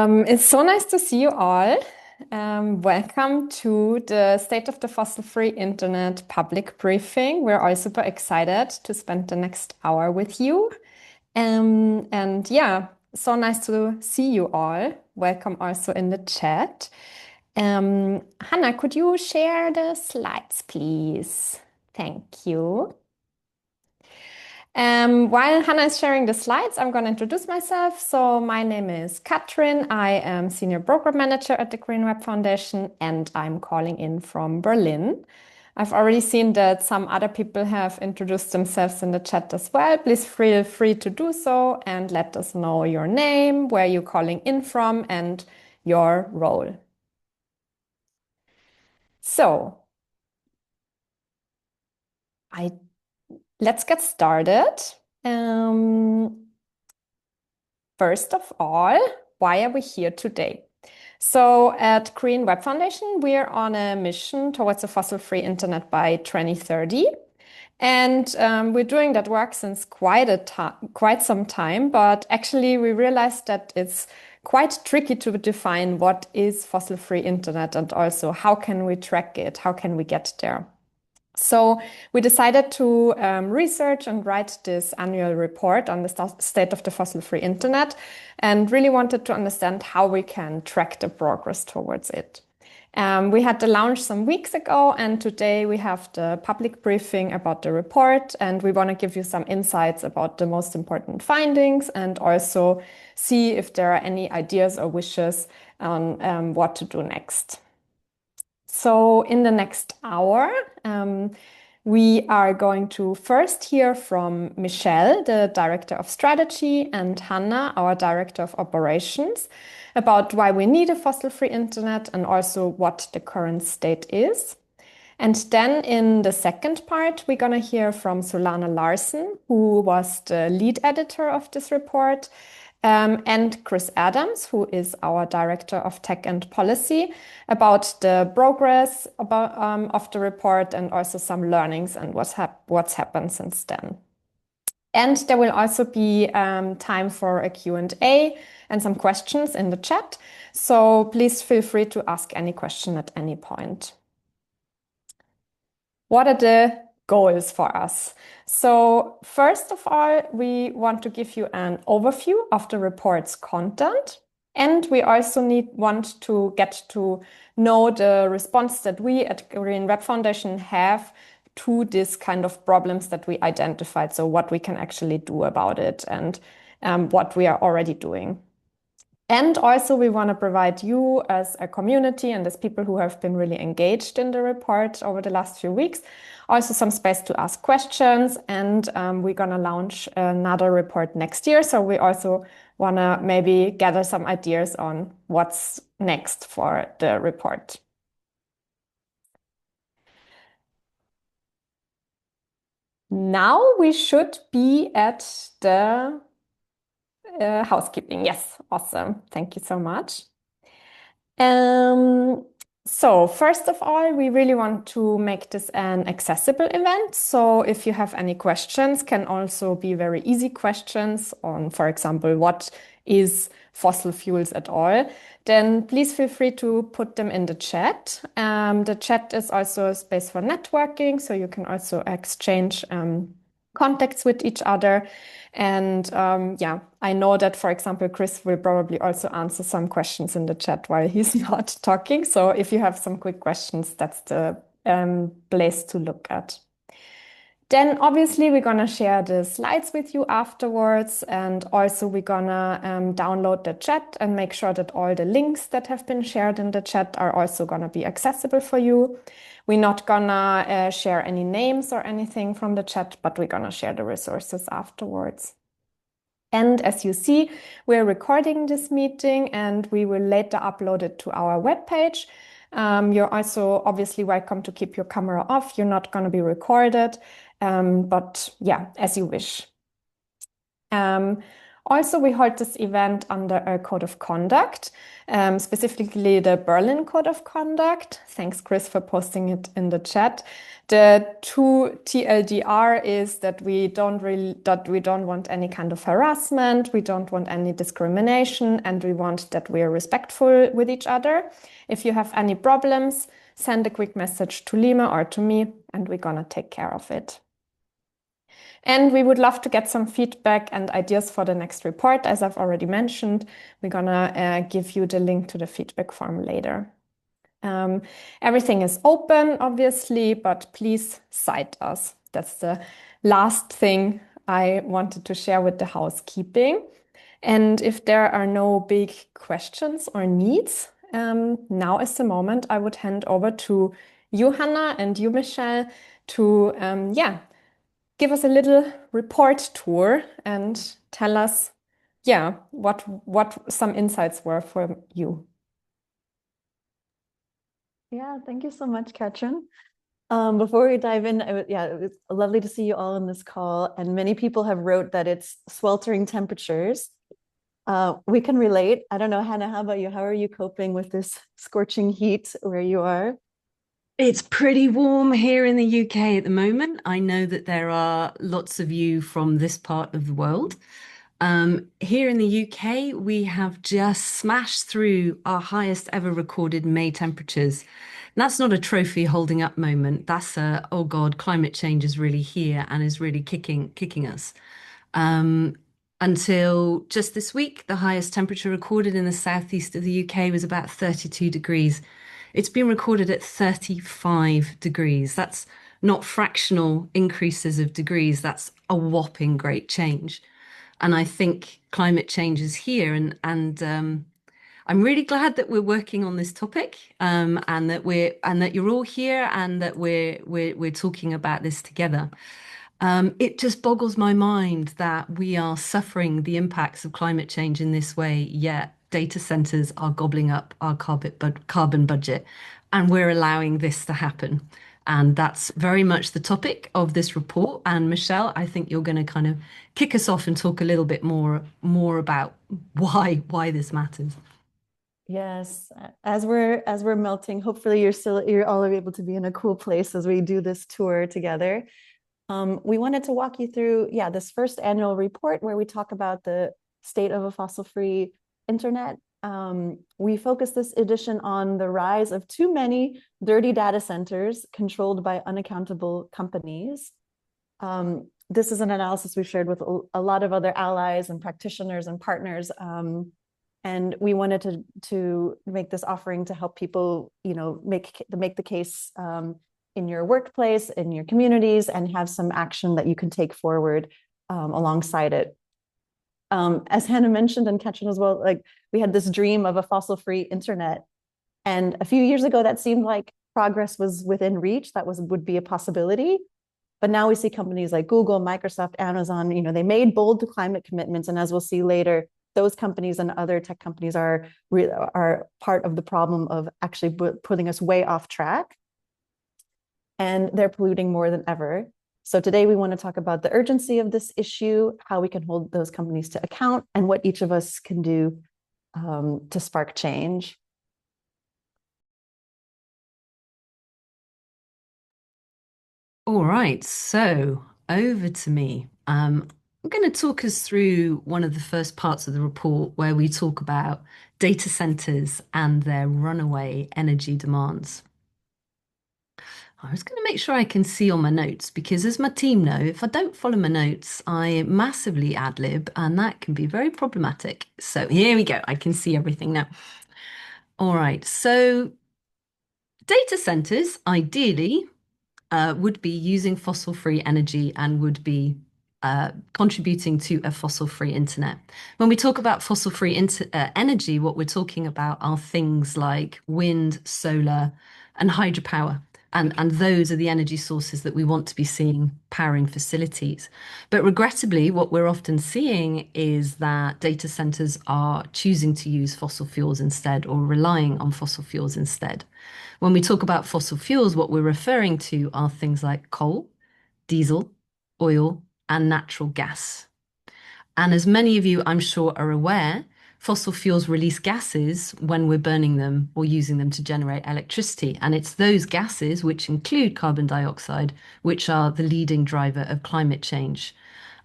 It's so nice to see you all. Welcome to the State of the Fossil-Free Internet public briefing. We're all super excited to spend the next hour with you. And yeah, so nice to see you all. Welcome also in the chat. Hannah, could you share the slides, please? Thank you. While Hannah is sharing the slides, I'm going to introduce myself. So my name is Katrin. I am Senior Program Manager at the Green Web Foundation, and I'm calling in from Berlin. I've already seen that some other people have introduced themselves in the chat as well. Please feel free to do so and let us know your name, where you're calling in from, and your role. So let's get started. First of all, why are we here today? So at Green Web Foundation, we're on a mission towards a fossil-free internet by 2030. And we're doing that work since quite some time, but actually we realized that it's quite tricky to define what is fossil-free internet and also how can we track it, how can we get there. So we decided to research and write this annual report on the state of the fossil-free internet and really wanted to understand how we can track the progress towards it. We had the launch some weeks ago, and today we have the public briefing about the report, and we want to give you some insights about the most important findings and also see if there are any ideas or wishes on what to do next. So in the next hour, we are going to first hear from Michelle, the Director of Strategy, and Hannah, our Director of Operations, about why we need a fossil-free internet and also what the current state is. And then in the second part, we're going to hear from Solana Larsen, who was the lead editor of this report, and Chris Adams, who is our Director of Tech and Policy, about the progress of the report and also some learnings and what's happened since then. And there will also be time for a Q&A and some questions in the chat. So please feel free to ask any question at any point. What are the goals for us? So first of all, we want to give you an overview of the report's content. And we also want to get to know the response that we at Green Web Foundation have to this kind of problems that we identified. So what we can actually do about it and what we are already doing. And also we want to provide you as a community and as people who have been really engaged in the report over the last few weeks, also some space to ask questions. And we're going to launch another report next year. So we also want to maybe gather some ideas on what's next for the report. Now we should be at the housekeeping. Yes, awesome. Thank you so much. So first of all, we really want to make this an accessible event. So if you have any questions, can also be very easy questions on, for example, what is fossil fuels at all, then please feel free to put them in the chat. The chat is also a space for networking, so you can also exchange contacts with each other. And yeah, I know that, for example, Chris will probably also answer some questions in the chat while he's not talking. So if you have some quick questions, that's the place to look at. Then obviously we're going to share the slides with you afterwards. And also we're going to download the chat and make sure that all the links that have been shared in the chat are also going to be accessible for you. We're not gonna share any names or anything from the chat, but we're gonna share the resources afterwards. And as you see, we're recording this meeting and we will later upload it to our webpage. You're also obviously welcome to keep your camera off. You're not gonna be recorded, but yeah, as you wish. Also, we hold this event under a code of conduct, specifically the Berlin Code of Conduct. Thanks, Chris, for posting it in the chat. The two TLDR is that we don't want any kind of harassment, we don't want any discrimination, and we want that we are respectful with each other. If you have any problems, send a quick message to Lima or to me, and we're gonna take care of it. And we would love to get some feedback and ideas for the next report. As I've already mentioned, we're gonna give you the link to the feedback form later. Everything is open, obviously, but please cite us. That's the last thing I wanted to share with the housekeeping. And if there are no big questions or needs, now is the moment I would hand over to you, Hannah, and you, Michelle, to give us a little report tour and tell us, what some insights were for you. Yeah, thank you so much, Katrin. Before we dive in, it was lovely to see you all in this call. And many people have wrote that it's sweltering temperatures. We can relate. I don't know, Hannah, how about you? How are you coping with this scorching heat where you are? It's pretty warm here in the UK at the moment. I know that there are lots of you from this part of the world. Here in the UK, we have just smashed through our highest ever recorded May temperatures. And that's not a trophy holding up moment. That's a, oh God, climate change is really here and is really kicking us. Until just this week, the highest temperature recorded in the southeast of the UK was about 32 degrees. It's been recorded at 35 degrees. That's not fractional increases of degrees. That's a whopping great change. And I think climate change is here, and I'm really glad that we're working on this topic, and that you're all here, and that we're talking about this together. It just boggles my mind that we are suffering the impacts of climate change in this way, yet data centers are gobbling up our carbon budget, and we're allowing this to happen. And that's very much the topic of this report. And Michelle, I think you're going to kind of kick us off and talk a little bit more about why this matters. Yes, as we're melting, hopefully you're all able to be in a cool place as we do this tour together. We wanted to walk you through, this first annual report where we talk about the state of a fossil-free internet. We focus this edition on the rise of too many dirty data centers controlled by unaccountable companies. This is an analysis we've shared with a lot of other allies and practitioners and partners. And we wanted to make this offering to help people, make the case in your workplace, in your communities, and have some action that you can take forward alongside it. As Hannah mentioned, and Katrin as well, like we had this dream of a fossil-free internet. And a few years ago, that seemed like progress was within reach, would be a possibility. But now we see companies like Google, Microsoft, Amazon, they made bold climate commitments. And as we'll see later, those companies and other tech companies are part of the problem of actually putting us way off track. And they're polluting more than ever. So today we want to talk about the urgency of this issue, how we can hold those companies to account, and what each of us can do to spark change. All right, so over to me. I'm going to talk us through one of the first parts of the report where we talk about data centers and their runaway energy demands. I was going to make sure I can see all my notes because, as my team know, if I don't follow my notes, I massively ad lib and that can be very problematic. So here we go. I can see everything now. All right. So data centers ideally would be using fossil-free energy and would be contributing to a fossil-free internet. When we talk about fossil-free energy, what we're talking about are things like wind, solar, and hydropower. And those are the energy sources that we want to be seeing powering facilities. But regrettably, what we're often seeing is that data centers are choosing to use fossil fuels instead or relying on fossil fuels instead. When we talk about fossil fuels, what we're referring to are things like coal, diesel, oil, and natural gas. And as many of you, I'm sure, are aware, fossil fuels release gases when we're burning them or using them to generate electricity. And it's those gases, which include carbon dioxide, which are the leading driver of climate change.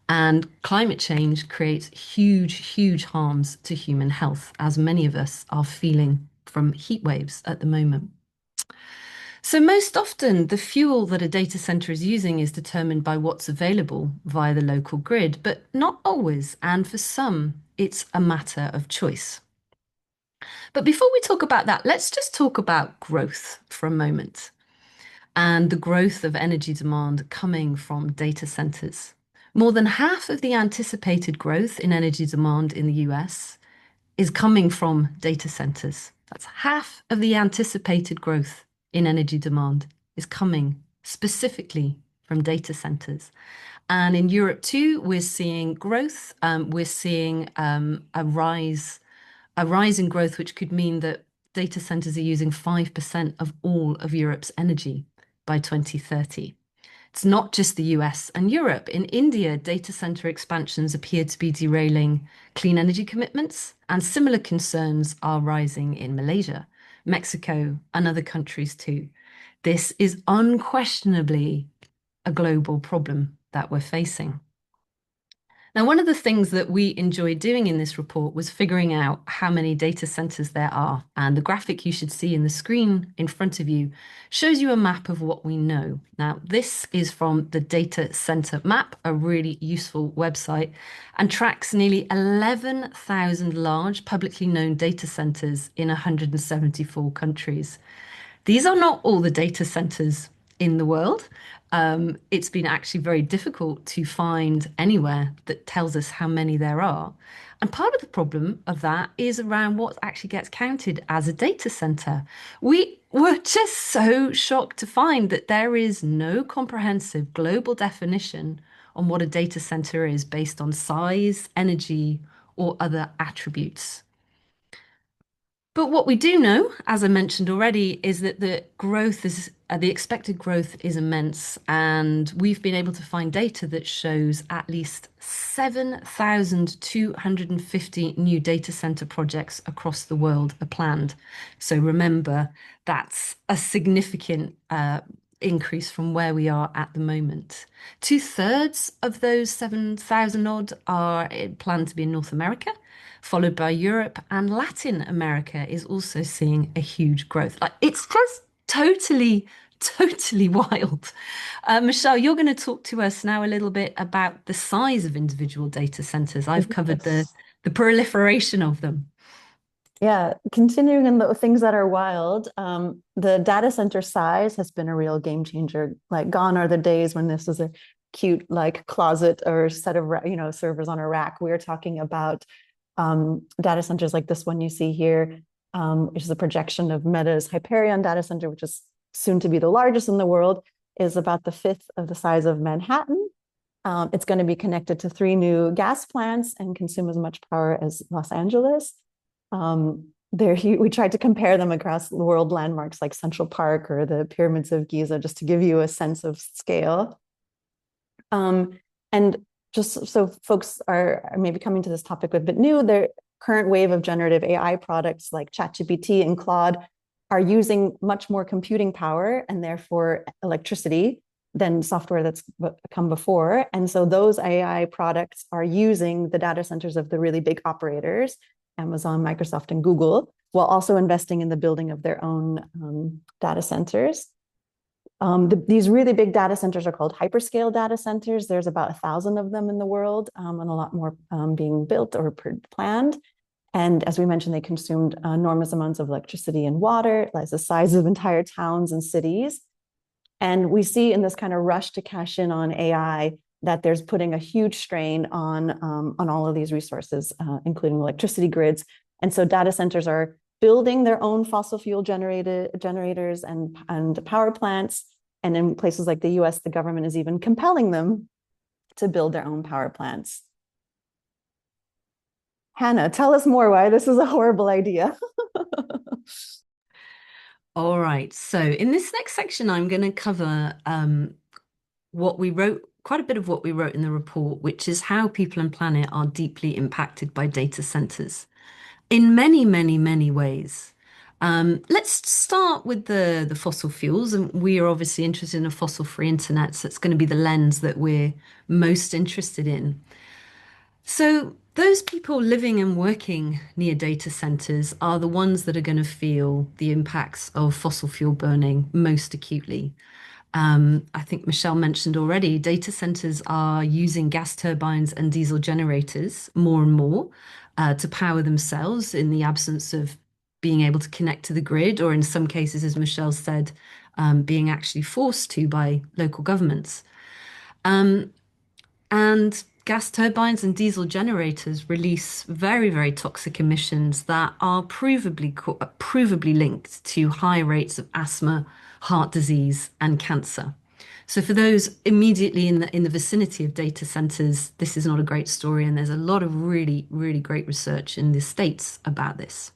And climate change creates huge, huge harms to human health, as many of us are feeling from heat waves at the moment. So most often, the fuel that a data center is using is determined by what's available via the local grid, but not always. And for some, it's a matter of choice. But before we talk about that, let's just talk about growth for a moment and the growth of energy demand coming from data centers. More than half of the anticipated growth in energy demand in the US is coming from data centers. That's half of the anticipated growth in energy demand is coming specifically from data centers. And in Europe too, we're seeing growth. We're seeing a rise in growth, which could mean that data centers are using 5% of all of Europe's energy by 2030. It's not just the US and Europe. In India, data center expansions appear to be derailing clean energy commitments, and similar concerns are rising in Malaysia, Mexico, and other countries too. This is unquestionably a global problem that we're facing. Now, one of the things that we enjoyed doing in this report was figuring out how many data centers there are. And the graphic you should see in the screen in front of you shows you a map of what we know. Now, this is from the Data Center Map, a really useful website, and tracks nearly 11,000 large publicly known data centers in 174 countries. These are not all the data centers in the world. It's been actually very difficult to find anywhere that tells us how many there are. And part of the problem of that is around what actually gets counted as a data center. We were just so shocked to find that there is no comprehensive global definition on what a data center is based on size, energy, or other attributes. But what we do know, as I mentioned already, is that the expected growth is immense, and we've been able to find data that shows at least 7,250 new data center projects across the world are planned. So remember, that's a significant increase from where we are at the moment. 2/3 of those 7,000 odd are planned to be in North America, followed by Europe, and Latin America is also seeing a huge growth. Like, it's just totally wild. Michelle, you're going to talk to us now a little bit about the size of individual data centers. I've covered the proliferation of them. Yeah, continuing in the things that are wild, the data center size has been a real game changer. Like, gone are the days when this was a cute like closet or set of servers on a rack. We're talking about data centers like this one you see here, which is a projection of Meta's Hyperion data center, which is soon to be the largest in the world, is about the fifth of the size of Manhattan. It's going to be connected to 3 new gas plants and consume as much power as Los Angeles. We tried to compare them across the world landmarks like Central Park or the pyramids of Giza, just to give you a sense of scale. And just so folks are maybe coming to this topic a bit new, the current wave of generative AI products like ChatGPT and Claude are using much more computing power and therefore electricity than software that's come before. And so those AI products are using the data centers of the really big operators, Amazon, Microsoft, and Google, while also investing in the building of their own data centers. These really big data centers are called hyperscale data centers. There's about 1,000 of them in the world, and a lot more being built or planned. And as we mentioned, they consumed enormous amounts of electricity and water, like the size of entire towns and cities. And we see in this kind of rush to cash in on AI that there's putting a huge strain on all of these resources, including electricity grids. And so data centers are building their own fossil fuel generators and power plants. And in places like the US, the government is even compelling them to build their own power plants. Hannah, tell us more why this is a horrible idea. All right. So in this next section, I'm going to cover what we wrote quite a bit of what we wrote in the report, which is how people and planet are deeply impacted by data centers in many, many, many ways. Let's start with the fossil fuels, and we are obviously interested in a fossil-free internet, so it's going to be the lens that we're most interested in. So those people living and working near data centers are the ones that are going to feel the impacts of fossil fuel burning most acutely. I think Michelle mentioned already, data centers are using gas turbines and diesel generators more and more to power themselves in the absence of being able to connect to the grid, or in some cases, as Michelle said, being actually forced to by local governments. And gas turbines and diesel generators release very, very toxic emissions that are provably linked to high rates of asthma, heart disease, and cancer. So for those immediately in the vicinity of data centers, this is not a great story, and there's a lot of really, really great research in the States about this.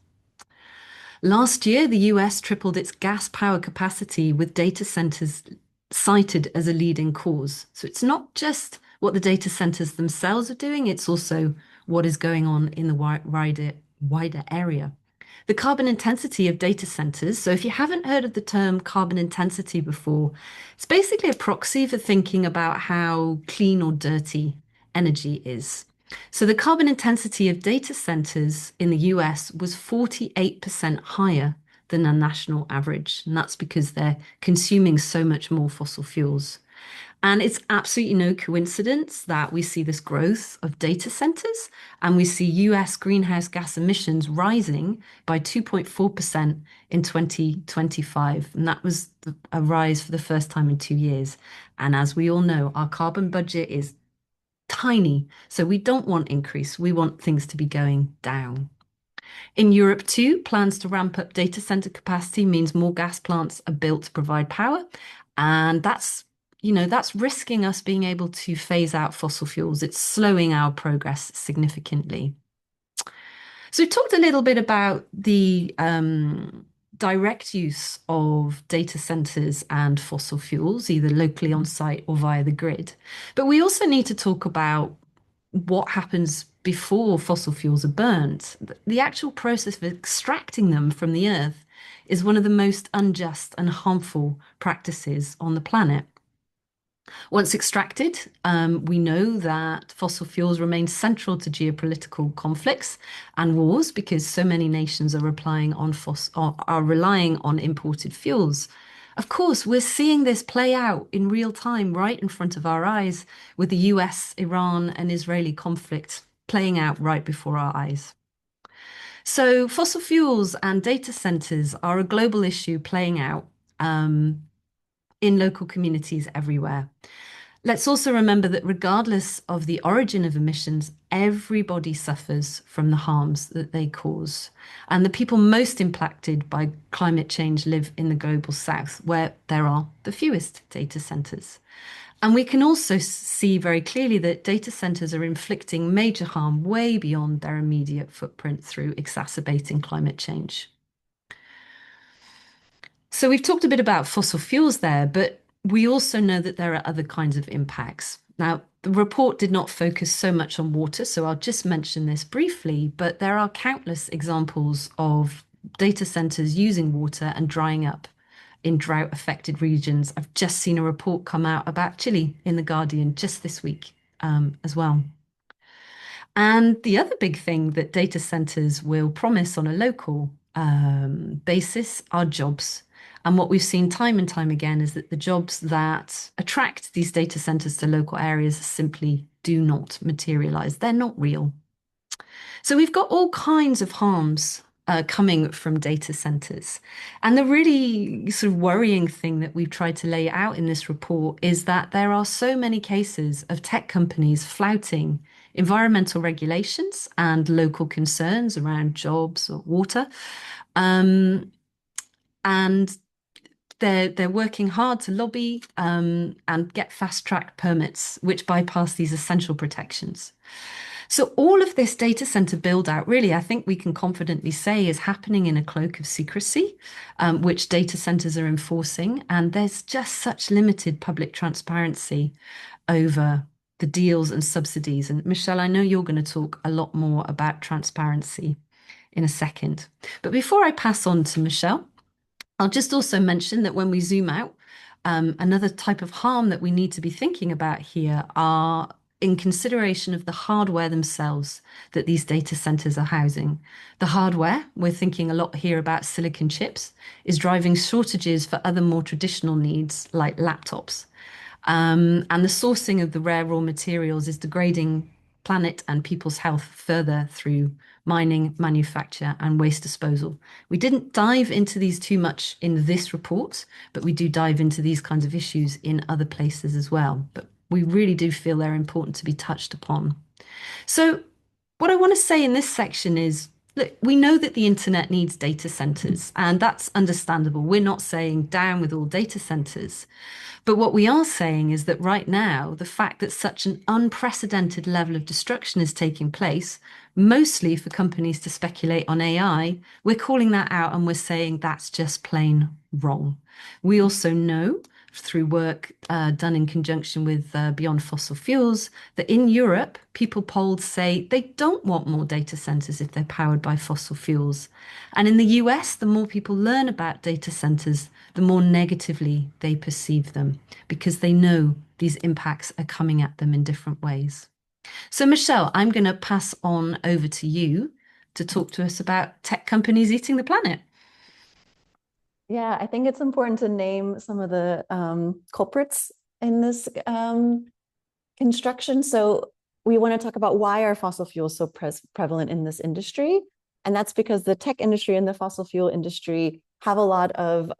Last year, the US tripled its gas power capacity with data centers cited as a leading cause. So it's not just what the data centers themselves are doing, it's also what is going on in the wider area. The carbon intensity of data centers. So if you haven't heard of the term carbon intensity before, it's basically a proxy for thinking about how clean or dirty energy is. So the carbon intensity of data centers in the US was 48% higher than a national average. And that's because they're consuming so much more fossil fuels. And it's absolutely no coincidence that we see this growth of data centers and we see US greenhouse gas emissions rising by 2.4% in 2025. And that was a rise for the first time in 2 years. And as we all know, our carbon budget is tiny. So we don't want increase. We want things to be going down. In Europe too, plans to ramp up data center capacity means more gas plants are built to provide power. And that's risking us being able to phase out fossil fuels. It's slowing our progress significantly. So we talked a little bit about the direct use of data centers and fossil fuels, either locally on site or via the grid. But we also need to talk about what happens before fossil fuels are burned. The actual process of extracting them from the earth is one of the most unjust and harmful practices on the planet. Once extracted, we know that fossil fuels remain central to geopolitical conflicts and wars because so many nations are relying on imported fuels. Of course, we're seeing this play out in real time right in front of our eyes with the US, Iran, and Israeli conflict playing out right before our eyes. So fossil fuels and data centers are a global issue playing out in local communities everywhere. Let's also remember that regardless of the origin of emissions, everybody suffers from the harms that they cause. And the people most impacted by climate change live in the global south, where there are the fewest data centers. And we can also see very clearly that data centers are inflicting major harm way beyond their immediate footprint through exacerbating climate change. So we've talked a bit about fossil fuels there, but we also know that there are other kinds of impacts. Now, the report did not focus so much on water, so I'll just mention this briefly, but there are countless examples of data centers using water and drying up in drought-affected regions. I've just seen a report come out about Chile in The Guardian just this week as well. And the other big thing that data centers will promise on a local basis are jobs. And what we've seen time and time again is that the jobs that attract these data centers to local areas simply do not materialize. They're not real. So we've got all kinds of harms coming from data centers. And the really sort of worrying thing that we've tried to lay out in this report is that there are so many cases of tech companies flouting environmental regulations and local concerns around jobs or water. And they're working hard to lobby and get fast-track permits, which bypass these essential protections. So all of this data center build out, really, I think we can confidently say is happening in a cloak of secrecy, which data centers are enforcing. And there's just such limited public transparency. over the deals and subsidies. And Michelle, I know you're going to talk a lot more about transparency in a second. But before I pass on to Michelle, I'll just also mention that when we zoom out, another type of harm that we need to be thinking about here are in consideration of the hardware themselves that these data centers are housing. The hardware, we're thinking a lot here about silicon chips, is driving shortages for other more traditional needs like laptops. And the sourcing of the rare raw materials is degrading planet and people's health further through mining, manufacture, and waste disposal. We didn't dive into these too much in this report, but we do dive into these kinds of issues in other places as well. But we really do feel they're important to be touched upon. So, what I want to say in this section is, look, we know that the internet needs data centers, and that's understandable. We're not saying down with all data centers. But what we are saying is that right now, the fact that such an unprecedented level of destruction is taking place, mostly for companies to speculate on AI, we're calling that out and we're saying that's just plain wrong. We also know through work done in conjunction with Beyond Fossil Fuels that in Europe, people polled say they don't want more data centers if they're powered by fossil fuels. And in the US, the more people learn about data centers, the more negatively they perceive them because they know these impacts are coming at them in different ways. So, Michelle, I'm going to pass on over to you to talk to us about tech companies eating the planet. Yeah, I think it's important to name some of the culprits in this construction. So we want to talk about why are fossil fuels so prevalent in this industry? And that's because the tech industry and the fossil fuel industry have a lot of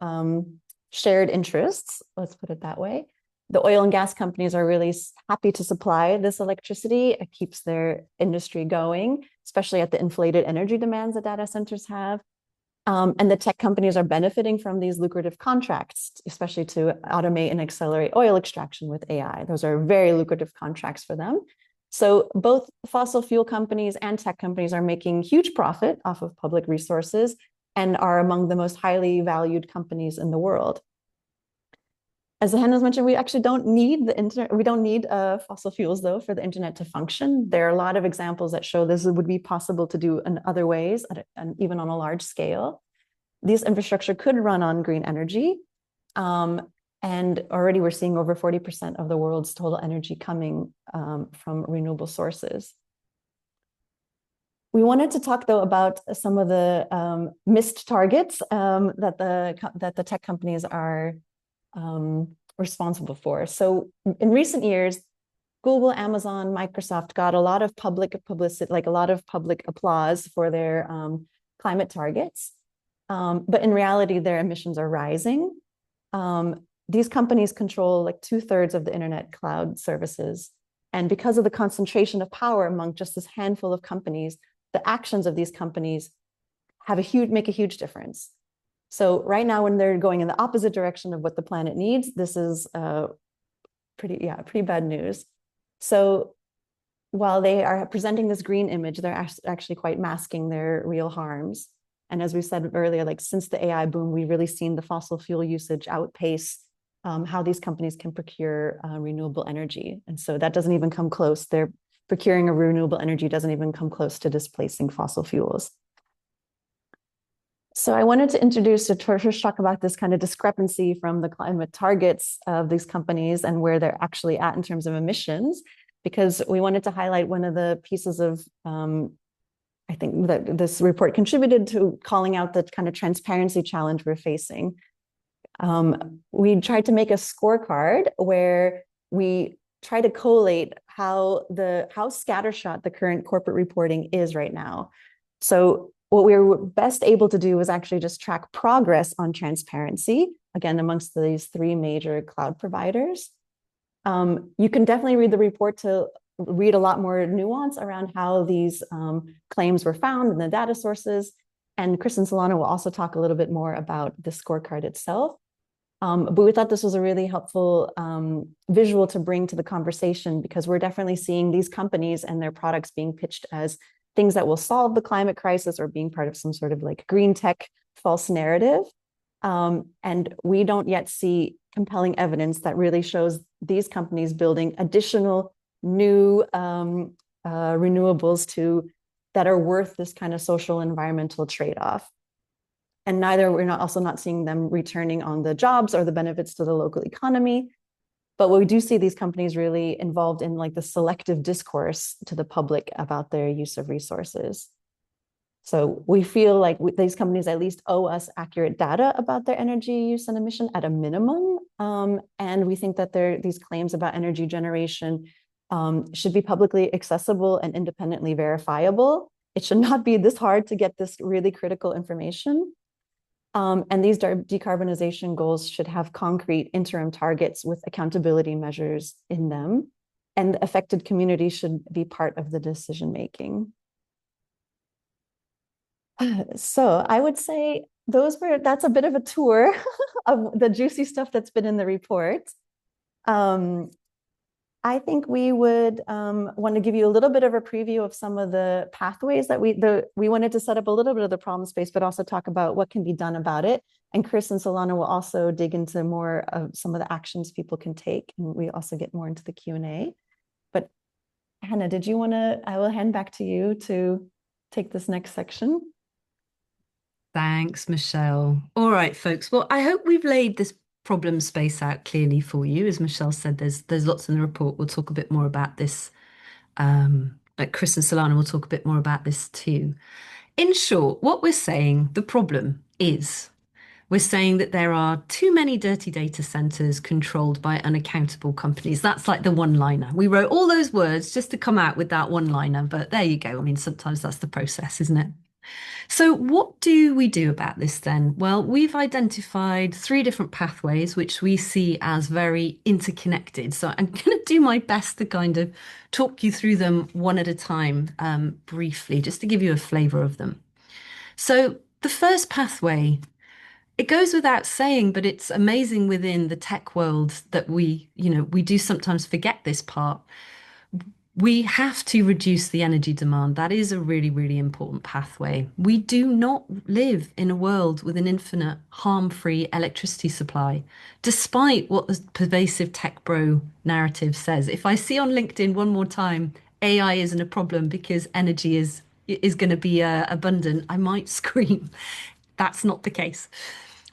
shared interests, let's put it that way. The oil and gas companies are really happy to supply this electricity. It keeps their industry going, especially at the inflated energy demands that data centers have. And the tech companies are benefiting from these lucrative contracts, especially to automate and accelerate oil extraction with AI. Those are very lucrative contracts for them. So both fossil fuel companies and tech companies are making huge profit off of public resources and are among the most highly valued companies in the world. As Hannes mentioned, we actually don't need the internet. We don't need fossil fuels, though, for the internet to function. There are a lot of examples that show this would be possible to do in other ways, and even on a large scale. This infrastructure could run on green energy. And already we're seeing over 40% of the world's total energy coming from renewable sources. We wanted to talk, though, about some of the missed targets that the tech companies are responsible for. So in recent years, Google, Amazon, Microsoft got a lot of public publicity, like a lot of public applause for their climate targets. But in reality, their emissions are rising. These companies control like 2/3 of the internet cloud services. And because of the concentration of power among just this handful of companies, the actions of these companies make a huge difference. So right now, when they're going in the opposite direction of what the planet needs, this is pretty bad news. So while they are presenting this green image, they're actually quite masking their real harms. And as we said earlier, like since the AI boom, we've really seen the fossil fuel usage outpace how these companies can procure renewable energy. And so that doesn't even come close. They're procuring a renewable energy doesn't even come close to displacing fossil fuels. So I wanted to introduce to first talk about this kind of discrepancy from the climate targets of these companies and where they're actually at in terms of emissions, because we wanted to highlight one of the pieces of, I think that this report contributed to calling out the kind of transparency challenge we're facing. We tried to make a scorecard where we try to collate how scattershot the current corporate reporting is right now. So what we were best able to do was actually just track progress on transparency, again, amongst these three major cloud providers. You can definitely read the report to read a lot more nuance around how these claims were found in the data sources. And Kristen Solano will also talk a little bit more about the scorecard itself. But we thought this was a really helpful visual to bring to the conversation, because we're definitely seeing these companies and their products being pitched as things that will solve the climate crisis or being part of some sort of like green tech false narrative. And we don't yet see compelling evidence that really shows these companies building additional new renewables that are worth this kind of social environmental trade-off. And we're also not seeing them returning on the jobs or the benefits to the local economy. But we do see these companies really involved in like the selective discourse to the public about their use of resources. So we feel like these companies at least owe us accurate data about their energy use and emission at a minimum. And we think that these claims about energy generation should be publicly accessible and independently verifiable. It should not be this hard to get this really critical information. And these decarbonization goals should have concrete interim targets with accountability measures in them. And affected communities should be part of the decision-making. So I would say that's a bit of a tour of the juicy stuff that's been in the report. I think we would want to give you a little bit of a preview of some of the pathways that we wanted to set up a little bit of the problem space, but also talk about what can be done about it. And Chris and Solana will also dig into more of some of the actions people can take. And we also get more into the Q&A. But Hannah, I will hand back to you to take this next section. Thanks, Michelle. All right, folks. Well, I hope we've laid this problem space out clearly for you. As Michelle said, there's lots in the report. We'll talk a bit more about this. Chris and Solana will talk a bit more about this too. In short, what we're saying, the problem is, we're saying that there are too many dirty data centers controlled by unaccountable companies. That's like the one-liner. We wrote all those words just to come out with that one-liner, but there you go. I mean, sometimes that's the process, isn't it? So what do we do about this then? Well, we've identified 3 different pathways, which we see as very interconnected. So I'm going to do my best to kind of talk you through them one at a time, briefly, just to give you a flavor of them. So the first pathway, it goes without saying, but it's amazing within the tech world that we do sometimes forget this part. We have to reduce the energy demand. That is a really, really important pathway. We do not live in a world with an infinite harm-free electricity supply, despite what the pervasive tech bro narrative says. If I see on LinkedIn one more time, AI isn't a problem because energy is going to be abundant, I might scream. That's not the case.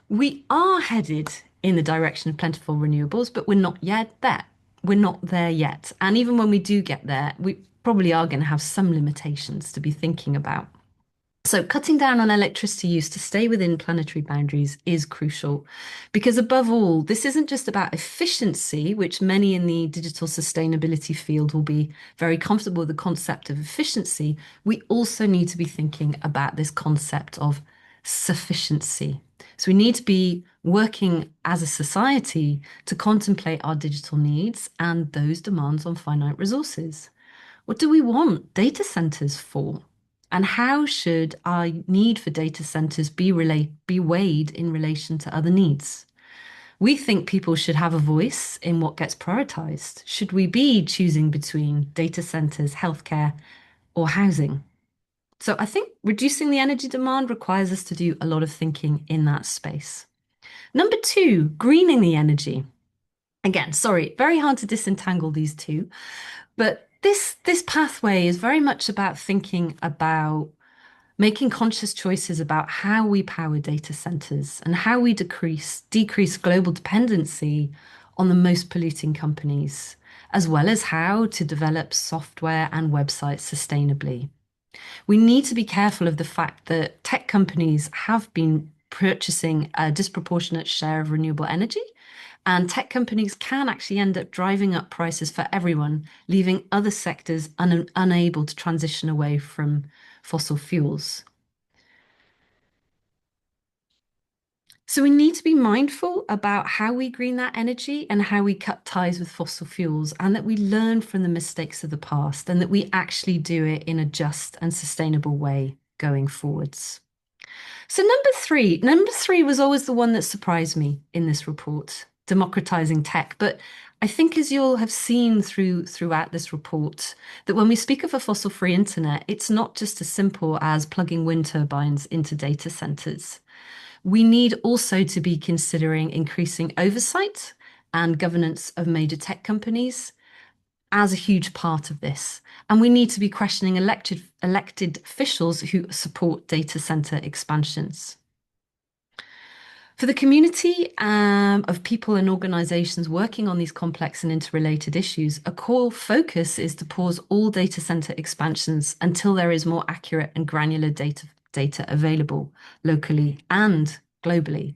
We are headed in the direction of plentiful renewables, but we're not yet there. We're not there yet. And even when we do get there, we probably are going to have some limitations to be thinking about. So cutting down on electricity use to stay within planetary boundaries is crucial because above all, this isn't just about efficiency, which many in the digital sustainability field will be very comfortable with the concept of efficiency. We also need to be thinking about this concept of sufficiency. So we need to be working as a society to contemplate our digital needs and those demands on finite resources. What do we want data centers for? And how should our need for data centers be weighed in relation to other needs? We think people should have a voice in what gets prioritized. Should we be choosing between data centers, healthcare, or housing? So I think reducing the energy demand requires us to do a lot of thinking in that space. Number 2, greening the energy. Again, sorry, very hard to disentangle these two, but this pathway is very much about thinking about making conscious choices about how we power data centers and how we decrease global dependency on the most polluting companies, as well as how to develop software and websites sustainably. We need to be careful of the fact that tech companies have been purchasing a disproportionate share of renewable energy, and tech companies can actually end up driving up prices for everyone, leaving other sectors unable to transition away from fossil fuels. So we need to be mindful about how we green that energy and how we cut ties with fossil fuels, and that we learn from the mistakes of the past and that we actually do it in a just and sustainable way going forwards. So number three was always the one that surprised me in this report, democratizing tech. But I think as you'll have seen throughout this report, that when we speak of a fossil-free internet, it's not just as simple as plugging wind turbines into data centers. We need also to be considering increasing oversight and governance of major tech companies as a huge part of this. And we need to be questioning elected officials who support data center expansions. For the community of people and organizations working on these complex and interrelated issues, a core focus is to pause all data center expansions until there is more accurate and granular data available locally and globally.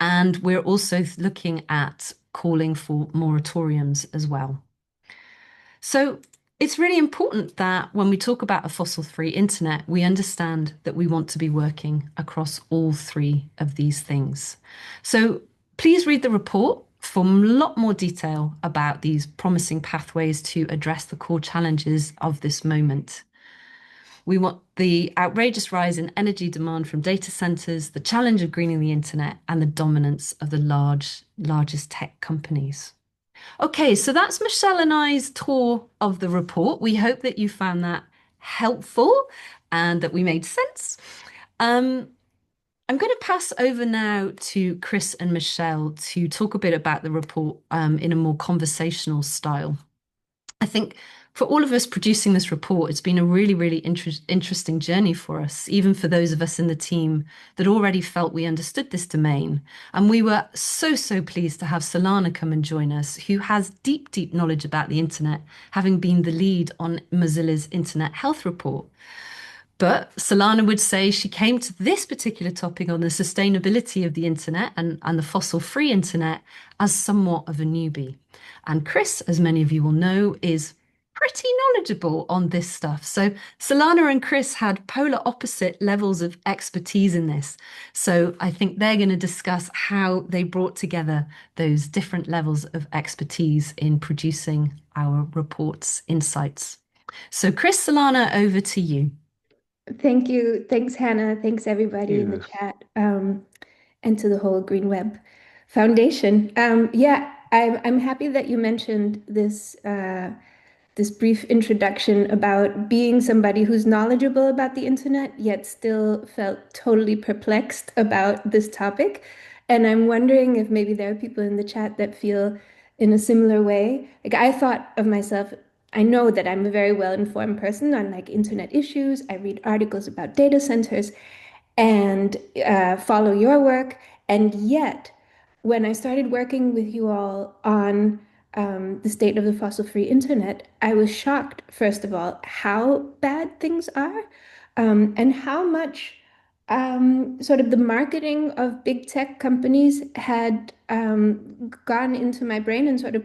And we're also looking at calling for moratoriums as well. So it's really important that when we talk about a fossil-free internet, we understand that we want to be working across all three of these things. So please read the report for a lot more detail about these promising pathways to address the core challenges of this moment. We want the outrageous rise in energy demand from data centers, the challenge of greening the internet, and the dominance of the largest tech companies. Okay, so that's Michelle and I's tour of the report. We hope that you found that helpful and that we made sense. I'm going to pass over now to Chris and Michelle to talk a bit about the report in a more conversational style. I think for all of us producing this report, it's been a really, really interesting journey for us, even for those of us in the team that already felt we understood this domain. And we were so pleased to have Solana come and join us, who has deep knowledge about the internet, having been the lead on Mozilla's Internet Health Report. But Solana would say she came to this particular topic on the sustainability of the internet and the fossil-free internet as somewhat of a newbie. And Chris, as many of you will know, is pretty knowledgeable on this stuff. So Solana and Chris had polar opposite levels of expertise in this. So I think they're going to discuss how they brought together those different levels of expertise in producing our report's insights. So Chris, Solana, over to you. Thank you. Thanks, Hannah. Thanks, everybody in the chat, and to the whole Green Web Foundation. Yeah, I'm happy that you mentioned this this brief introduction about being somebody who's knowledgeable about the internet, yet still felt totally perplexed about this topic. And I'm wondering if maybe there are people in the chat that feel in a similar way. Like I thought of myself, I know that I'm a very well-informed person on like internet issues. I read articles about data centers and follow your work. And yet, when I started working with you all on the state of the fossil-free internet, I was shocked, first of all, how bad things are, and how much sort of the marketing of big tech companies had gone into my brain and sort of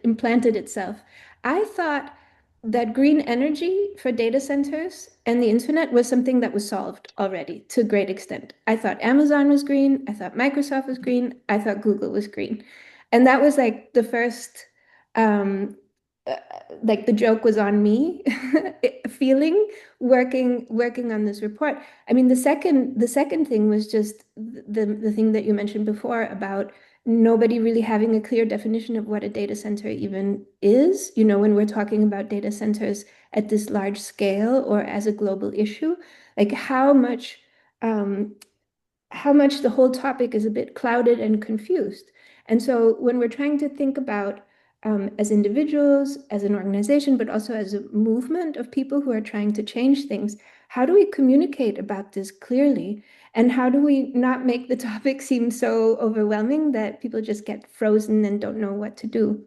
implanted itself. I thought that green energy for data centers and the internet was something that was solved already to a great extent. I thought Amazon was green. I thought Microsoft was green. I thought Google was green. And that was like the first, like the joke was on me feeling working on this report. I mean, the second thing was just the thing that you mentioned before about nobody really having a clear definition of what a data center even is. You know, when we're talking about data centers at this large scale or as a global issue, like how much the whole topic is a bit clouded and confused. And so when we're trying to think about as individuals, as an organization, but also as a movement of people who are trying to change things, how do we communicate about this clearly? And how do we not make the topic seem so overwhelming that people just get frozen and don't know what to do?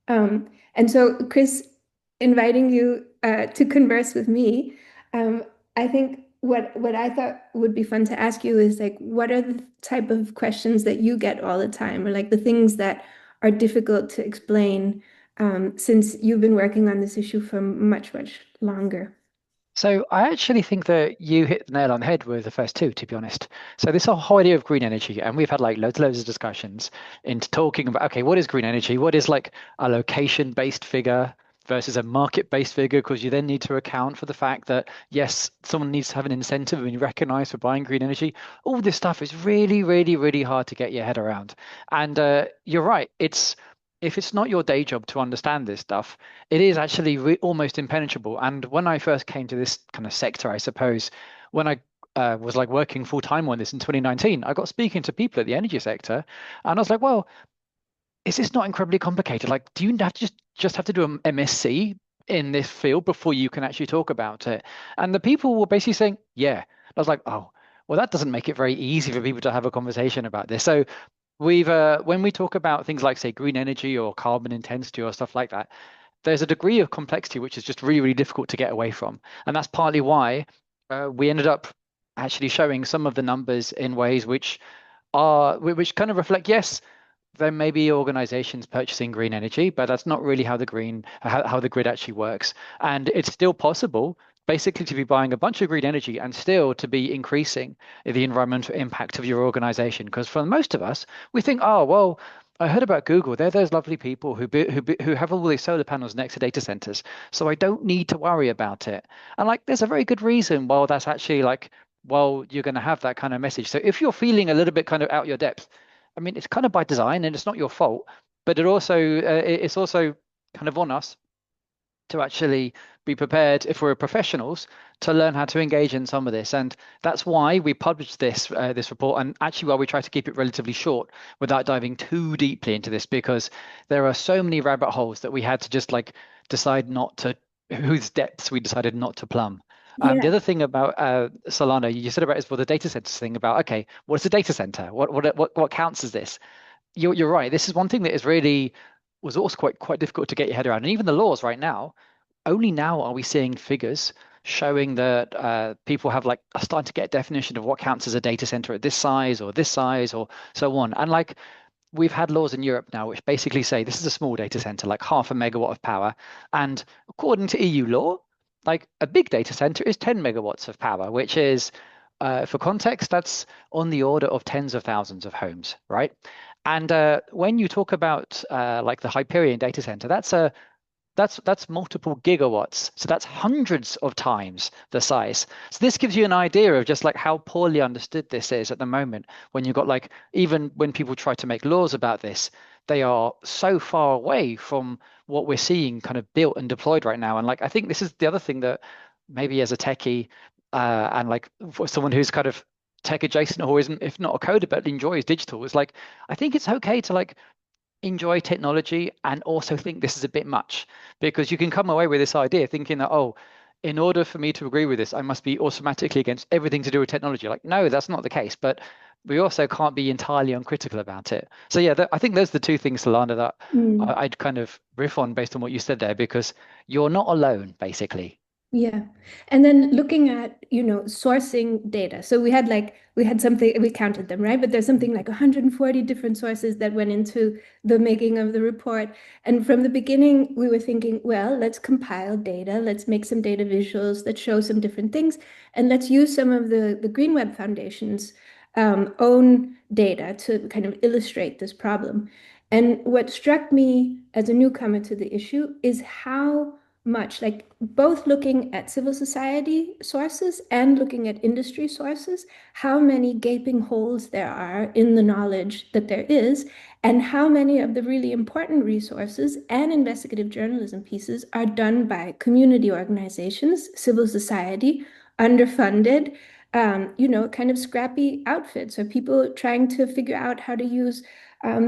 And so, Chris, inviting you to converse with me, I think what I thought would be fun to ask you is like, what are the type of questions that you get all the time, or like the things that are difficult to explain, since you've been working on this issue for much longer? So I actually think that you hit the nail on the head with the first two, to be honest. So this whole idea of green energy, and we've had like loads of discussions into talking about, okay, what is green energy? What is like a location-based figure versus a market-based figure? Because you then need to account for the fact that, yes, someone needs to have an incentive and recognized for buying green energy. All this stuff is really hard to get your head around. And you're right, if it's not your day job to understand this stuff, it is actually almost impenetrable. And when I first came to this kind of sector, I suppose, when I was like working full time on this in 2019, I got speaking to people at the energy sector, and I was like, well, is this not incredibly complicated? Like, do you have to just have to do an MSc in this field before you can actually talk about it? And the people were basically saying, yeah. I was like, oh, well, that doesn't make it very easy for people to have a conversation about this. So we've when we talk about things like, say, green energy or carbon intensity or stuff like that, there's a degree of complexity which is just really, really difficult to get away from. And that's partly why we ended up actually showing some of the numbers in ways which kind of reflect, yes, there may be organizations purchasing green energy, but that's not really how the grid actually works. And it's still possible basically to be buying a bunch of green energy and still to be increasing the environmental impact of your organization. Because for most of us, we think, oh, well, I heard about Google. They're those lovely people who have all these solar panels next to data centers, so I don't need to worry about it. And like, there's a very good reason why that's actually like, well, you're going to have that kind of message. So if you're feeling a little bit kind of out your depth, I mean, it's kind of by design and it's not your fault, but it's also kind of on us to actually be prepared if we're professionals to learn how to engage in some of this. And that's why we published this report, and actually why we try to keep it relatively short without diving too deeply into this, because there are so many rabbit holes that we had to just like decide not to, whose depths we decided not to plumb. The Yeah. other thing about Solana, you said about is for the data centers thing about, okay, what's a data center? What counts as this? You're right. This is one thing that is really was also quite difficult to get your head around. And even the laws right now, only now are we seeing figures showing that people are starting to get a definition of what counts as a data center at this size or so on. And like we've had laws in Europe now which basically say this is a small data center, like 0.5 megawatt of power. And according to EU law, like a big data center is 10 megawatts of power, which is, for context, that's on the order of tens of thousands of homes, right? And when you talk about like the Hyperion data center, that's multiple gigawatts. So that's hundreds of times the size. So this gives you an idea of just like how poorly understood this is at the moment. When you've got like, even when people try to make laws about this, they are so far away from what we're seeing kind of built and deployed right now. And like, I think this is the other thing that maybe as a techie and like for someone who's kind of tech adjacent or isn't, if not a coder, but enjoys digital, is like, I think it's okay to like enjoy technology and also think this is a bit much, because you can come away with this idea thinking that, oh, in order for me to agree with this, I must be automatically against everything to do with technology. Like, no, that's not the case. But we also can't be entirely uncritical about it. So yeah, I think those are the two things, Solana, that I'd kind of riff on based on what you said there, because you're not alone, basically. Yeah. And then looking at, sourcing data. So we had something, we counted them, right? But there's something like 140 different sources that went into the making of the report. And from the beginning, we were thinking, well, let's compile data, let's make some data visuals, let's show some different things, and let's use some of the Green Web Foundation's own data to kind of illustrate this problem. And what struck me as a newcomer to the issue is how much, like both looking at civil society sources and looking at industry sources, how many gaping holes there are in the knowledge that there is, and how many of the really important resources and investigative journalism pieces are done by community organizations, civil society, underfunded, kind of scrappy outfits, or people trying to figure out how to use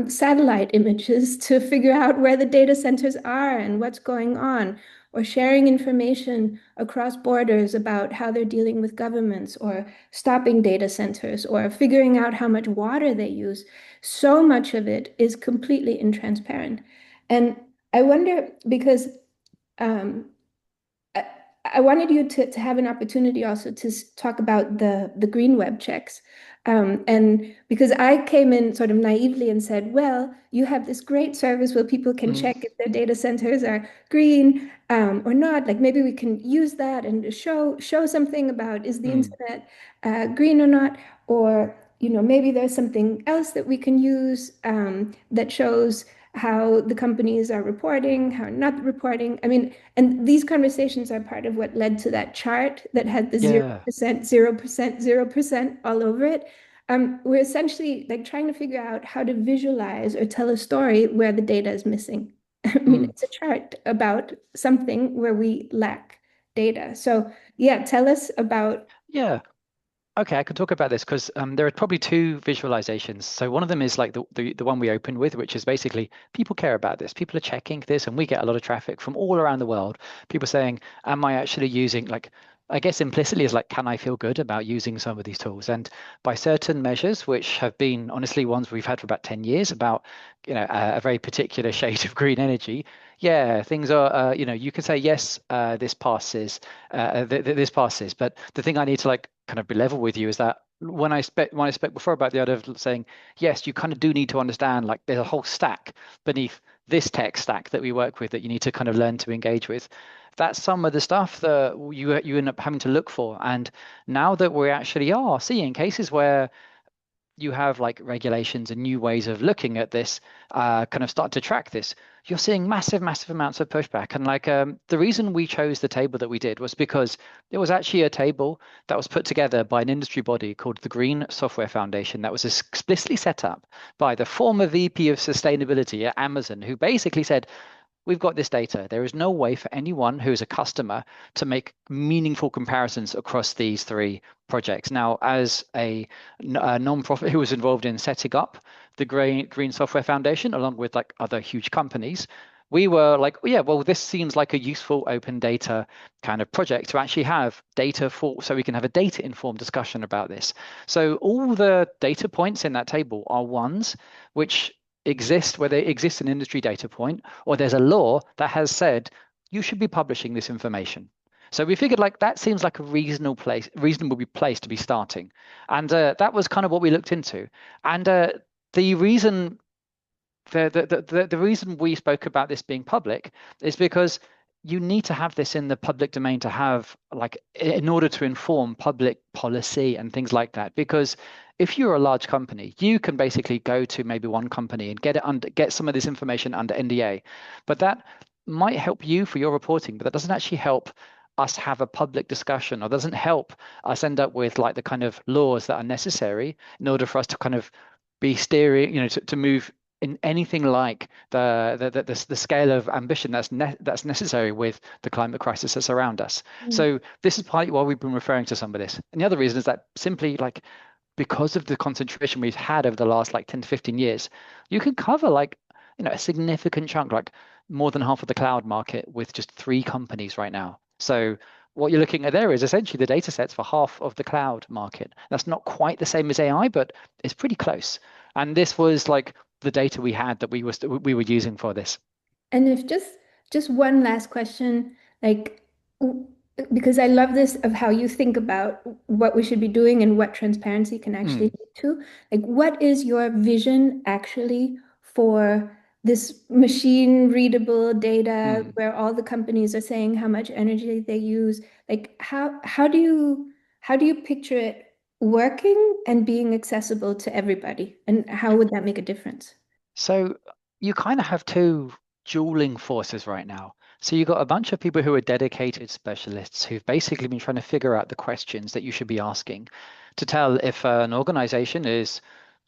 satellite images to figure out where the data centers are and what's going on, or sharing information across borders about how they're dealing with governments, or stopping data centers, or figuring out how much water they use. So much of it is completely intransparent. And I wonder, because I wanted you to have an opportunity also to talk about the green web checks. And because I came in sort of naively and said, well, you have this great service where people can check if their data centers are green or not. Like maybe we can use that and show something about, is the internet green or not? Or, maybe there's something else that we can use that shows how the companies are reporting, how not reporting. I mean, and these conversations are part of what led to that chart that had the 0%, 0%, 0% all over it. We're essentially like trying to figure out how to visualize or tell a story where the data is missing. I mean, it's a chart about something where we lack data. So yeah, tell us about. Yeah. Okay, I can talk about this because there are probably two visualizations. So one of them is like the one we opened with, which is basically people care about this. People are checking this, and we get a lot of traffic from all around the world. People saying, "Am I actually using like?" I guess implicitly is like, can I feel good about using some of these tools? And by certain measures, which have been honestly ones we've had for about 10 years about, a very particular shade of green energy. Yeah, things are, you can say, yes, this passes, this passes. But the thing I need to like kind of be level with you is that when I spoke before about the idea of saying, yes, you kind of do need to understand like there's a whole stack beneath this tech stack that we work with that you need to kind of learn to engage with. That's some of the stuff that you end up having to look for. And now that we actually are seeing cases where you have like regulations and new ways of looking at this kind of start to track this, you're seeing massive amounts of pushback. And like the reason we chose the table that we did was because it was actually a table that was put together by an industry body called the Green Software Foundation that was explicitly set up by the former VP of sustainability at Amazon, who basically said, we've got this data. There is no way for anyone who is a customer to make meaningful comparisons across these three projects. Now, as a non-profit who was involved in setting up the Green Software Foundation, along with like other huge companies, we were like, yeah, well, this seems like a useful open data kind of project to actually have data for, so we can have a data informed discussion about this. So all the data points in that table are ones which exist, whether it exists an industry data point or there's a law that has said you should be publishing this information. So we figured like that seems like a reasonable place to be starting, and that was kind of what we looked into. And the reason the reason we spoke about this being public is because you need to have this in the public domain to have like in order to inform public policy and things like that. Because if you're a large company, you can basically go to maybe one company and get some of this information under NDA, but that might help you for your reporting, but that doesn't actually help us have a public discussion, or doesn't help us end up with like the kind of laws that are necessary in order for us to kind of be steering, to move in anything like the scale of ambition that's necessary with the climate crisis that's around us. So this is partly why we've been referring to some of this. And the other reason is that simply like because of the concentration we've had over the last like 10 to 15 years, you can cover like a significant chunk, like more than half of the cloud market with just 3 companies right now. So what you're looking at there is essentially the data sets for half of the cloud market. That's not quite the same as AI, but it's pretty close. And this was like the data we had that we were using for this. And if just one last question, like because I love this of how you think about what we should be doing and what transparency can actually lead to. Like, what is your vision actually for this machine readable data where all the companies are saying how much energy they use? Like, how do you picture it working and being accessible to everybody? And how would that make a difference? So you kind of have 2 dueling forces right now. So you've got a bunch of people who are dedicated specialists who've basically been trying to figure out the questions that you should be asking to tell if an organization is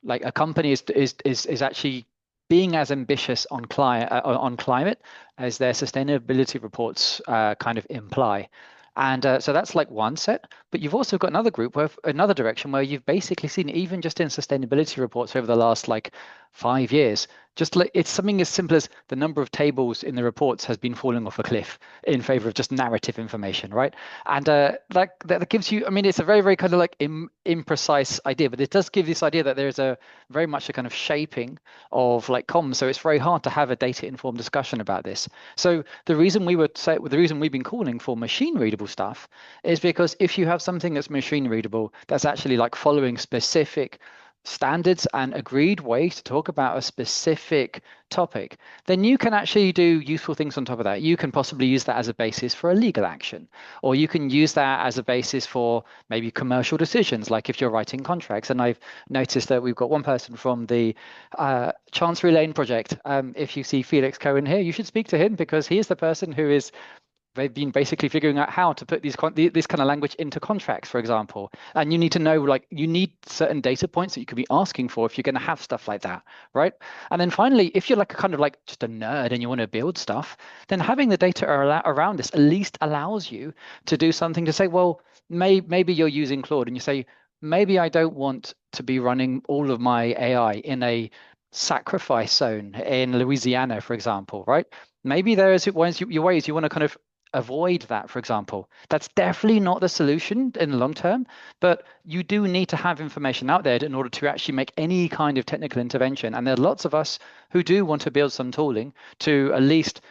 like a company is actually being as ambitious on climate as their sustainability reports kind of imply. And so that's like one set, but you've also got another group where another direction where you've basically seen even just in sustainability reports over the last like 5 years, just like it's something as simple as the number of tables in the reports has been falling off a cliff in favor of just narrative information, right? And like that gives you, I mean, it's a very kind of like imprecise idea, but it does give this idea that there's a very much a kind of shaping of like comms. So it's very hard to have a data informed discussion about this. So the reason we've been calling for machine readable stuff is because if you have something that's machine readable, that's actually like following specific standards and agreed ways to talk about a specific topic, then you can actually do useful things on top of that. You can possibly use that as a basis for a legal action, or you can use that as a basis for maybe commercial decisions, like if you're writing contracts. And I've noticed that we've got one person from the Chancery Lane project. If you see Felix Cohen here, you should speak to him because he is the person who is they've been basically figuring out how to put this kind of language into contracts, for example. And you need to know, like, you need certain data points that you could be asking for if you're going to have stuff like that, right? And then finally, if you're like a kind of like just a nerd and you want to build stuff, then having the data around this at least allows you to do something to say, well, maybe you're using Claude and you say, maybe I don't want to be running all of my AI in a sacrifice zone in Louisiana, for example, right? Maybe there's ways you want to kind of avoid that, for example. That's definitely not the solution in the long term, but you do need to have information out there in order to actually make any kind of technical intervention. And there are lots of us who do want to build some tooling to at least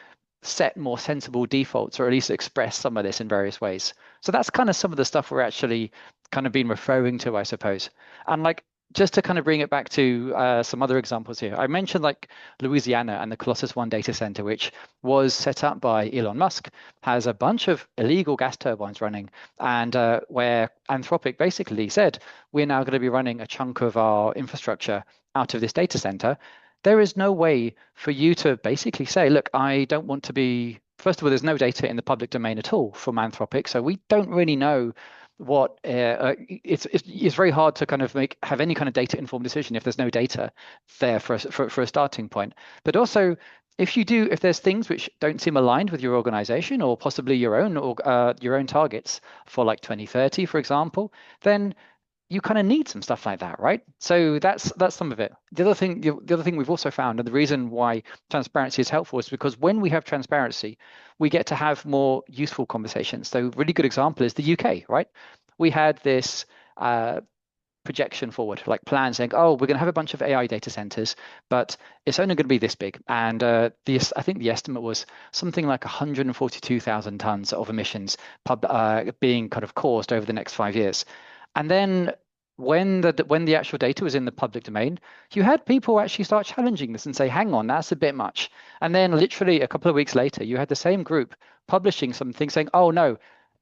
set more sensible defaults, or at least express some of this in various ways. So that's kind of some of the stuff we're actually kind of been referring to, I suppose. And like, just to kind of bring it back to some other examples here, I mentioned like Louisiana and the Colossus One data center, which was set up by Elon Musk, has a bunch of illegal gas turbines running, and where Anthropic basically said, we're now going to be running a chunk of our infrastructure out of this data center. There is no way for you to basically say, look, I don't want to be, first of all, there's no data in the public domain at all from Anthropic. So we don't really know what it's very hard to kind of have any kind of data informed decision if there's no data there for a starting point. But also, if there's things which don't seem aligned with your organization or possibly your own targets for like 2030, for example, then you kind of need some stuff like that, right? So that's some of it. The other thing we've also found, and the reason why transparency is helpful, is because when we have transparency, we get to have more useful conversations. So a really good example is the UK, right? We had this projection forward, like plan saying, oh, we're going to have a bunch of AI data centers, but it's only going to be this big. And I think the estimate was something like 142,000 tons of emissions being kind of caused over the next 5 years. And then when the actual data was in the public domain, you had people actually start challenging this and say, hang on, that's a bit much. And then literally a couple of weeks later, you had the same group publishing something saying, oh, no,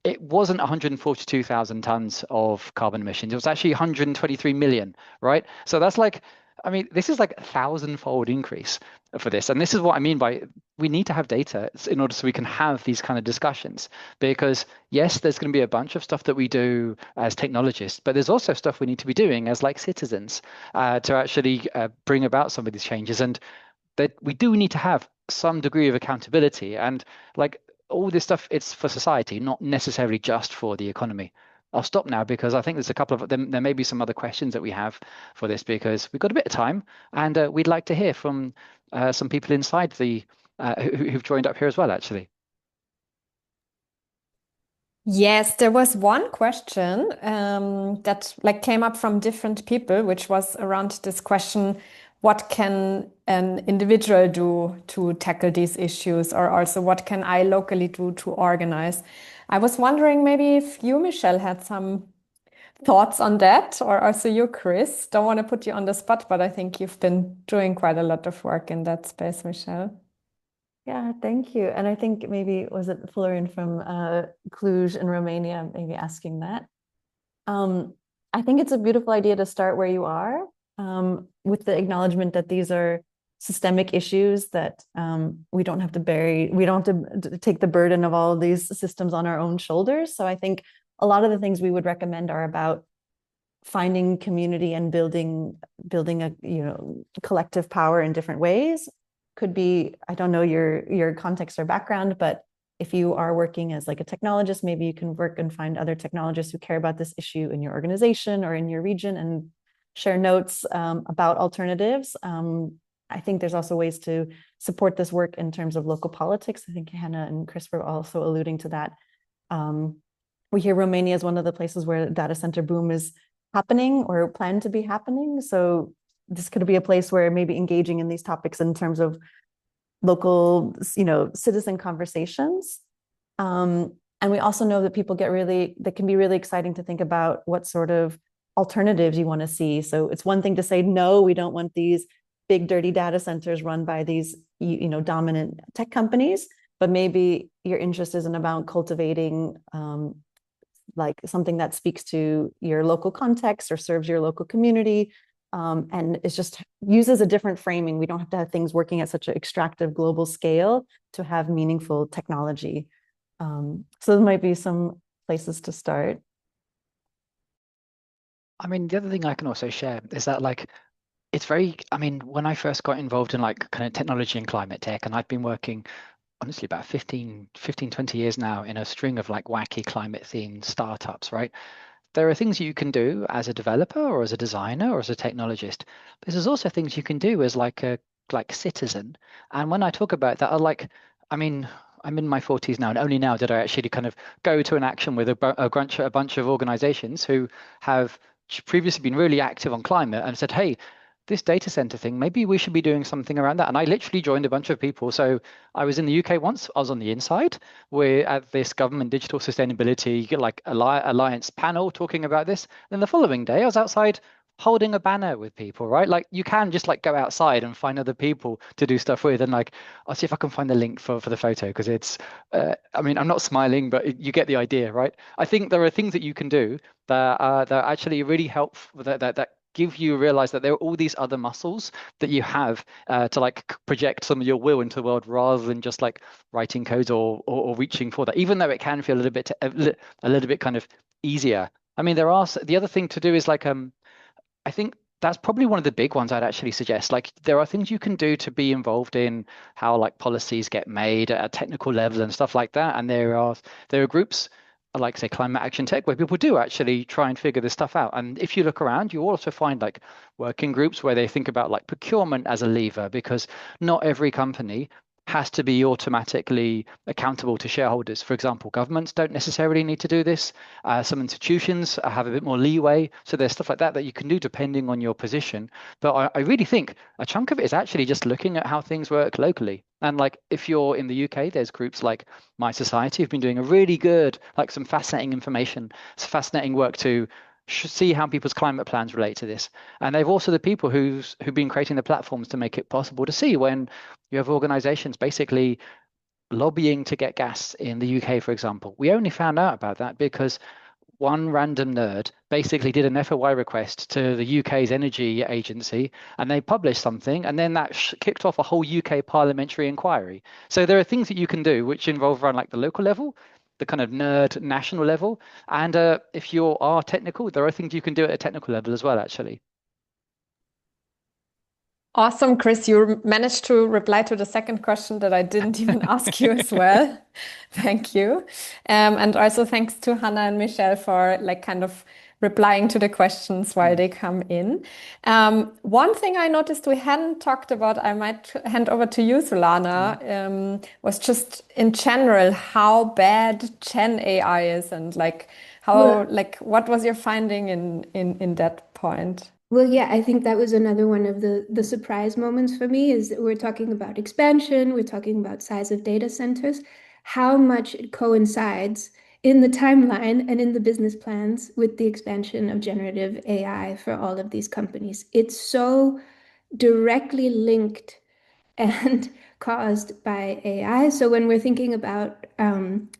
it wasn't 142,000 tons of carbon emissions. It was actually 123 million, right? So that's like, I mean, this is like a 1,000-fold increase for this. And this is what I mean by we need to have data in order so we can have these kind of discussions. Because yes, there's going to be a bunch of stuff that we do as technologists, but there's also stuff we need to be doing as like citizens to actually bring about some of these changes. And that we do need to have some degree of accountability. And like all this stuff, it's for society, not necessarily just for the economy. I'll stop now because I think there's a couple of them. There may be some other questions that we have for this because we've got a bit of time, and we'd like to hear from some people inside who've joined up here as well, actually. Yes, there was one question that like came up from different people, which was around this question, what can an individual do to tackle these issues, or also what can I locally do to organize? I was wondering maybe if you, Michelle, had some thoughts on that, or also you, Chris. Don't want to put you on the spot, but I think you've been doing quite a lot of work in that space, Michelle. Yeah, thank you. And I think maybe, was it Florian from Cluj in Romania, maybe asking that? I think it's a beautiful idea to start where you are, with the acknowledgement that these are systemic issues that we don't have to take the burden of all of these systems on our own shoulders. So I think a lot of the things we would recommend are about finding community and building a collective power in different ways. Could be, I don't know your context or background, but if you are working as like a technologist, maybe you can work and find other technologists who care about this issue in your organization or in your region and share notes about alternatives. I think there's also ways to support this work in terms of local politics. I think Hannah and Chris were also alluding to that. We hear Romania is one of the places where data center boom is happening or planned to be happening. So this could be a place where maybe engaging in these topics in terms of local, citizen conversations. And we also know that that can be really exciting to think about what sort of alternatives you want to see. So it's one thing to say, no, we don't want these big dirty data centers run by these, dominant tech companies, but maybe your interest isn't about cultivating like something that speaks to your local context or serves your local community. And it just uses a different framing. We don't have to have things working at such an extractive global scale to have meaningful technology. So there might be some places to start. I mean, the other thing I can also share is that when I first got involved in like kind of technology and climate tech, and I've been working honestly about 15, 20 years now in a string of like wacky climate themed startups, right? there are things you can do as a developer or as a designer or as a technologist, but there's also things you can do as like a citizen. And when I talk about that, I mean, I'm in my 40s now, and only now did I actually kind of go to an action with a bunch of organizations who have previously been really active on climate and said, hey, this data center thing, maybe we should be doing something around that. And I literally joined a bunch of people. So I was in the UK once. I was on the inside. We're at this government digital sustainability like alliance panel talking about this. Then the following day, I was outside holding a banner with people, right? Like you can just like go outside and find other people to do stuff with. And like, I'll see if I can find the link for the photo because it's, I mean, I'm not smiling, but you get the idea, right? I think there are things that you can do that actually really help that give you realize that there are all these other muscles that you have to like project some of your will into the world rather than just like writing codes or reaching for that, even though it can feel a little bit kind of easier. I mean, the other thing to do is like I think that's probably one of the big ones I'd actually suggest. Like there are things you can do to be involved in how like policies get made at a technical level and stuff like that. And there are groups like say Climate Action Tech where people do actually try and figure this stuff out. And if you look around, you also find like working groups where they think about like procurement as a lever, because not every company has to be automatically accountable to shareholders. For example, governments don't necessarily need to do this. Some institutions have a bit more leeway. So there's stuff like that that you can do depending on your position. But I really think a chunk of it is actually just looking at how things work locally. And like if you're in the UK, there's groups like My Society who've been doing a really good, like some fascinating information, some fascinating work to see how people's climate plans relate to this. And they've also the people who've been creating the platforms to make it possible to see when you have organizations basically lobbying to get gas in the UK, for example. We only found out about that because one random nerd basically did an FOI request to the UK's energy agency and they published something, and then that kicked off a whole UK parliamentary inquiry. So there are things that you can do which involve around like the local level, the kind of nerd national level, and if you are technical, there are things you can do at a technical level as well, actually. Awesome, Chris. You managed to reply to the second question that I didn't even ask you as well. Thank you. And also thanks to Hannah and Michelle for like kind of replying to the questions while they come in. One thing I noticed we hadn't talked about, I might hand over to you, Solana, was just in general how bad Gen AI is and like how like what was your finding in that point? Well, yeah, I think that was another one of the surprise moments for me is that we're talking about expansion, we're talking about size of data centers, how much it coincides in the timeline and in the business plans with the expansion of generative AI for all of these companies. It's so directly linked and caused by AI. So when we're thinking about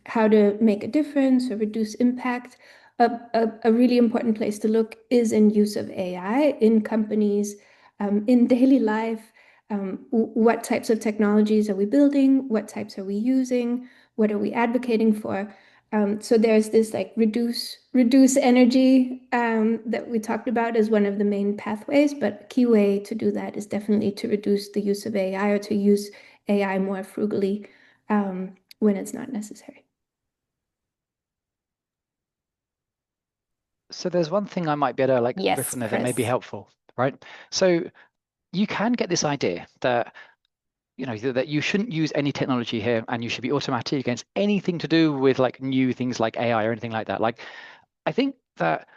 how to make a difference or reduce impact, a really important place to look is in use of AI in companies, in daily life. What types of technologies are we building? What types are we using? What are we advocating for? So there's this like reduce energy that we talked about as one of the main pathways, but a key way to do that is definitely to reduce the use of AI or to use AI more frugally when it's not necessary. So there's one thing I might be able to like riff on there that may be helpful, right? So you can get this idea that that you shouldn't use any technology here and you should be automatic against anything to do with like new things like AI or anything like that. Like I think that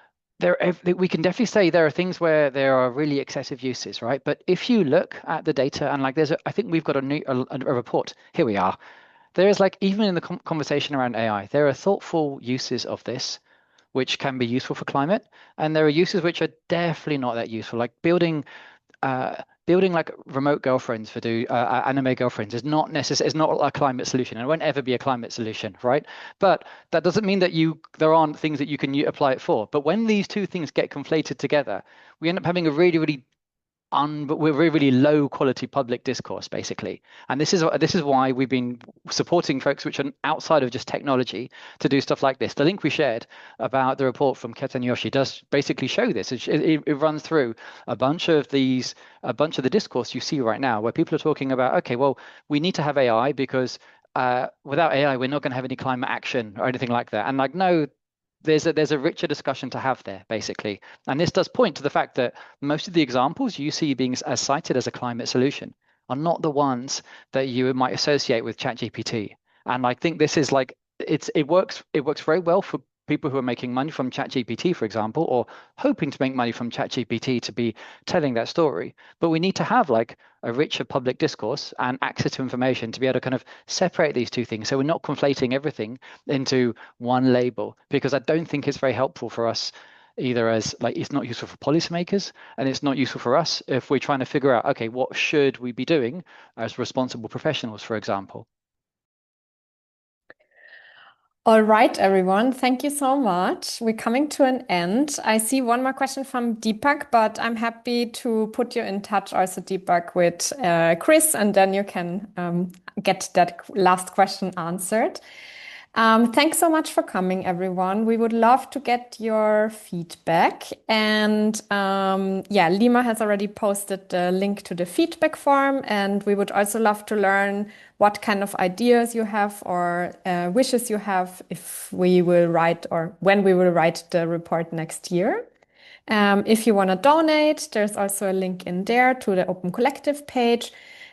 we can definitely say there are things where there are really excessive uses, right? But if you look at the data and like I think we've got a report. Here we are. There is like even in the conversation around AI, there are thoughtful uses of this which can be useful for climate, and there are uses which are definitely not that useful, like building like remote girlfriends for anime girlfriends is not a climate solution, and it won't ever be a climate solution, right? But that doesn't mean that there aren't things that you can apply it for. But when these two things get conflated together, we end up having a really we're really low quality public discourse, basically. And this is why we've been supporting folks which are outside of just technology to do stuff like this. The link we shared about the report from Ketan Yoshi does basically show this. It runs through a bunch of the discourse you see right now where people are talking about, okay, well, we need to have AI because without AI, we're not going to have any climate action or anything like that. And like, no, there's a richer discussion to have there, basically. And this does point to the fact that most of the examples you see being as cited as a climate solution are not the ones that you might associate with ChatGPT. And I think this is like it works very well for people who are making money from ChatGPT, for example, or hoping to make money from ChatGPT to be telling that story. But we need to have like a richer public discourse and access to information to be able to kind of separate these two things. So we're not conflating everything into one label, because I don't think it's very helpful for us either, as like it's not useful for policymakers and it's not useful for us if we're trying to figure out, okay, what should we be doing as responsible professionals, for example. All right, everyone. Thank you so much. We're coming to an end. I see one more question from Deepak, but I'm happy to put you in touch also, Deepak, with Chris, and then you can get that last question answered. Thanks so much for coming, everyone. We would love to get your feedback. And yeah, Lima has already posted the link to the feedback form. And we would also love to learn what kind of ideas you have or wishes you have if we will write or when we will write the report next year. If you want to donate, there's also a link in there to the Open Collective page.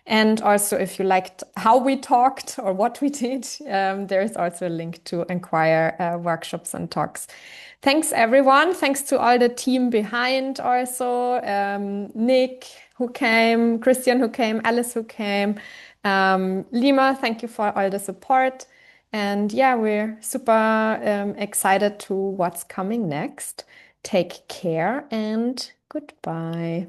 And also, if you liked how we talked or what we did, there is also a link to inquire workshops and talks. Thanks, everyone. Thanks to all the team behind also, Nick, who came, Christian, who came, Alice, who came, Lima, thank you for all the support. And yeah, we're super excited to what's coming next. Take care and goodbye.